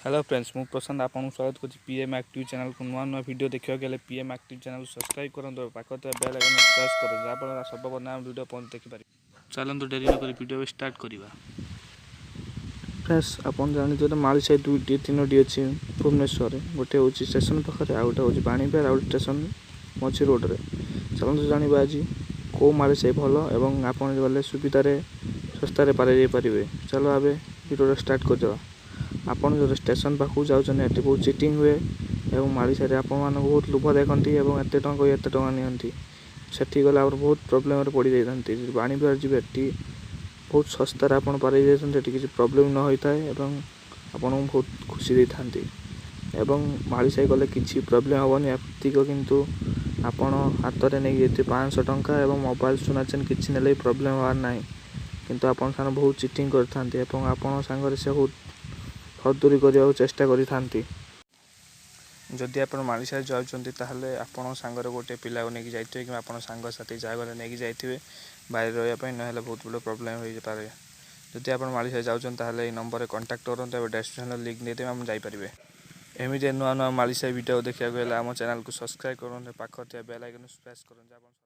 Hello friends मु प्रशांत आपन स्वागत कर पीएम एक्टिव चैनल को नुआ नुआ वीडियो देखा गले पीएम एक्टिव चैनल सब्सक्राइब करूँ पाखर बेल आइकन प्रेस करूँ जहाँफल सबना वीडियो पहुँच देखिपारे। चलतु डेरी न वीडियो स्टार्ट करवा। फ्रेंड्स आपन जानते मालीसाई दुईटी तीनोटी अच्छी भुवनेश्वर गोटे हूँ स्टेशन पाखे आ गए हूँ बाणीपार आ स्टेशन मझी रोड रे। चलतु जाना आज कौ मालीसाई भल एवं आपन गले सुविधार शस्तार पारे पारे। चलो आवे वीडियो स्टार्ट करदे। आपन जो स्टेशन पाखु जाऊँच बहुत चिटिंग हुए और मालीसाई आपण बहुत लोभ देखती और एत टଙ୍କା नियंती सेठी गला बहुत प्रोब्लेम पड़ जाती। बाणीपार जी बहुत सस्तार आप पारे जाती किसी प्रोब्लेम न होता है और आपन बहुत खुशी दे था। मालीसाई गले किसी प्रोब्लेम हेनी एतिक किंतु आपण हाथ में नहीं जाते 500 टଙ୍କା और मोबाइल सुना चेन किसी ने प्रोब्लेम हबार ना किंतु आपन साथ बहुत चिटिंग करते आपन सांगे से बहुत फदूरी करने चेष्टा करी। जदि आप मालीसाई जाऊँच आपड़ सांगर गोटे पिला को लेकिन जाइए कि आप सांगसाथी जगह नहीं जाइए बाहर रही ना बहुत बड़ा प्रोब्लेम हो पारे। जदि आप मालीसाई जाऊँच नंबर कांटेक्ट करूँ डेस्टिनेशन लिंक नहीं देवे आप जापरेंगे। एमती नुआ नुआ मालीसाई वीडियो देखा गले आम चैनल को सब्सक्राइब करूँ पाखर बेल आइकन प्रेस करूँ।